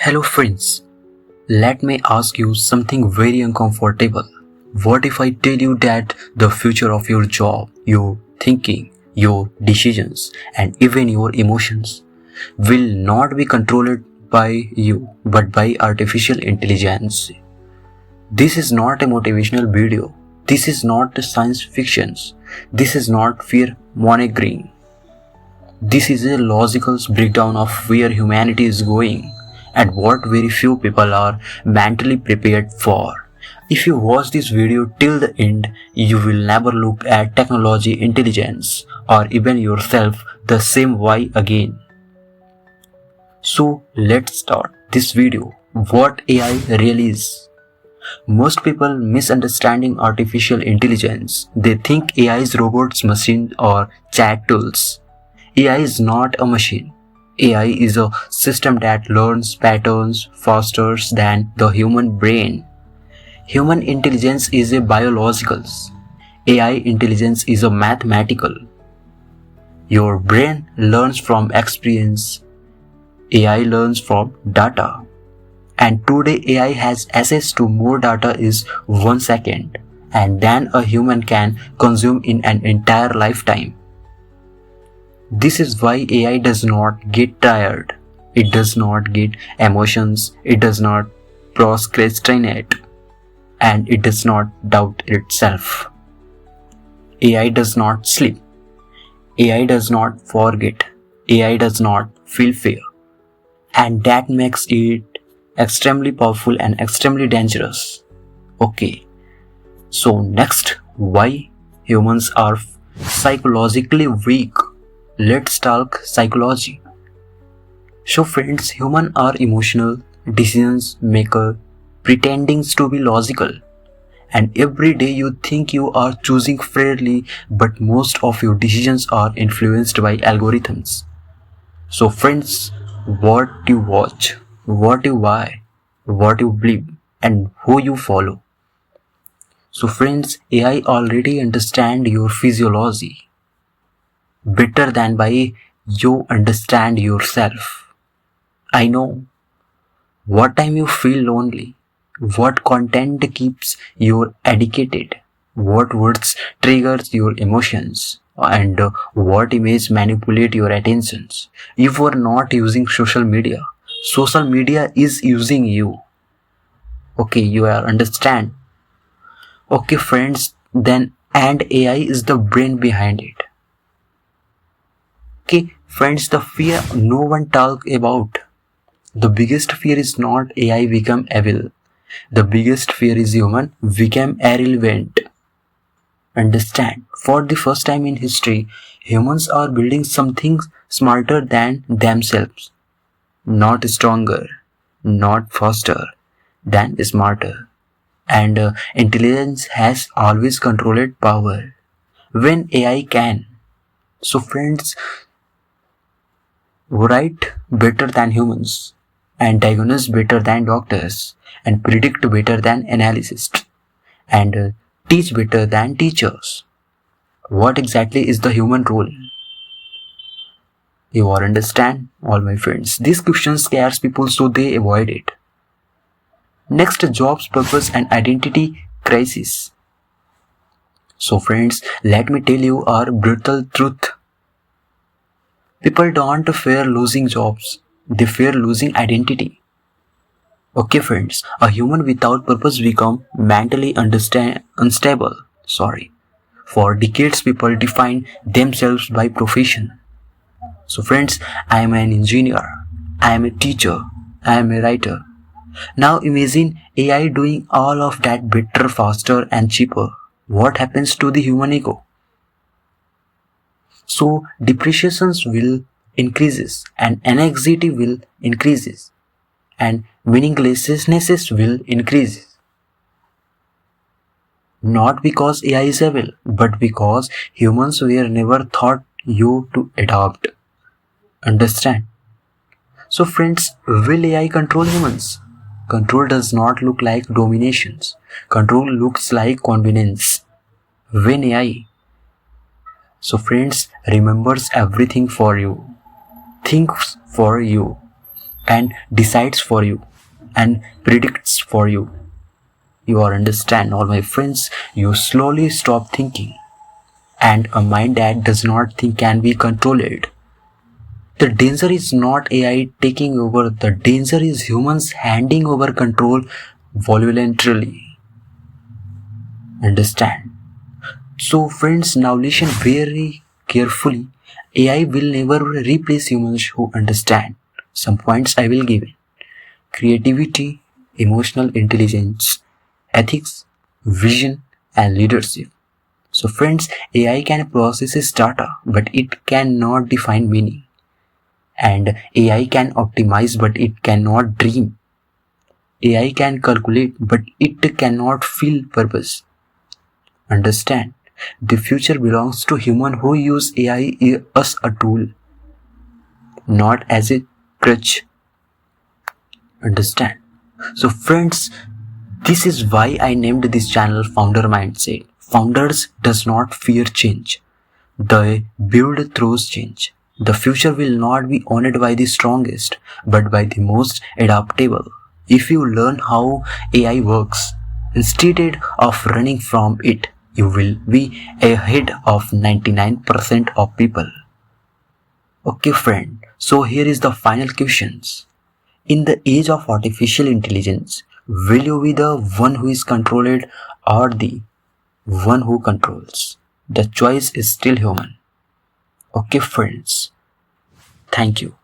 Hello friends, let me ask you something very uncomfortable. What if I tell you that the future of your job, your thinking, your decisions, and even your emotions will not be controlled by you but by artificial intelligence? This is not a motivational video. This is not science fiction. This is not fear mongering. This is a logical breakdown of where humanity is going and what very few people are mentally prepared for. If you watch this video till the end, you will never look at technology, intelligence, or even yourself the same way again. So let's start this video. What AI really is. Most people misunderstanding artificial intelligence. They think AI is robots, machines, or chat tools. AI is not a machine. AI is a system that learns patterns faster than the human brain. Human intelligence is a biological. AI intelligence is a mathematical. Your brain learns from experience. AI learns from data. And today AI has access to more data is 1 second and than a human can consume in an entire lifetime. This is why AI does not get tired. It does not get emotions. It does not procrastinate. And it does not doubt itself. AI does not sleep. AI does not forget. AI does not feel fear. And that makes it extremely powerful and extremely dangerous. Okay, so next, why humans are psychologically weak? Let's talk psychology. So friends, humans are emotional, decisions maker, pretending to be logical. And every day you think you are choosing fairly, but most of your decisions are influenced by algorithms. So friends, what you watch, what you buy, what you believe, and who you follow. So friends, AI already understand your physiology better than by you understand yourself. I know what time you feel lonely, what content keeps you addicted, what words triggers your emotions, and what image manipulate your attentions. If you are not using social media, social media is using you. Okay, you are understand. Okay friends, then and AI is the brain behind it. Okay friends, the fear no one talk about. The biggest fear is not AI become evil. The biggest fear is human become irrelevant. Understand, for the first time in history, humans are building something smarter than themselves. Not stronger, not faster, than smarter. And intelligence has always controlled power. When AI can. So friends, write better than humans, and diagnose better than doctors, and predict better than analysts, and teach better than teachers. What exactly is the human role? You all understand, all my friends. This question scares people so they avoid it. Next, jobs, purpose, and identity crisis. So friends, let me tell you our brutal truth. People don't fear losing jobs, they fear losing identity. Okay friends, a human without purpose become mentally unstable. For decades people define themselves by profession. So friends, I am an engineer, I am a teacher, I am a writer. Now imagine AI doing all of that better, faster and cheaper. What happens to the human ego? So depreciations will increases and anxiety will increases and meaninglessness will increase. Not because AI is evil, but because humans were never taught you to adopt. Understand? So friends, will AI control humans? Control does not look like dominations. Control looks like convenience. When AI, so friends, remembers everything for you, thinks for you, and decides for you and predicts for you. You are understand, all my friends, you slowly stop thinking. And a mind that does not think can be controlled. The danger is not AI taking over, the danger is humans handing over control voluntarily. Understand? So, friends, now listen very carefully. AI will never replace humans who understand. Some points I will give it: creativity, emotional intelligence, ethics, vision, and leadership. So, friends, AI can process its data, but it cannot define meaning. And AI can optimize, but it cannot dream. AI can calculate, but it cannot feel purpose. Understand? The future belongs to humans who use AI as a tool, not as a crutch. Understand? So, friends, this is why I named this channel Founder Mindset. Founders does not fear change. They build through change. The future will not be owned by the strongest, but by the most adaptable. If you learn how AI works, instead of running from it, you will be ahead of 99% of people. Okay, friend. So here is the final questions. In the age of artificial intelligence, will you be the one who is controlled or the one who controls? The choice is still human. Okay, friends. Thank you.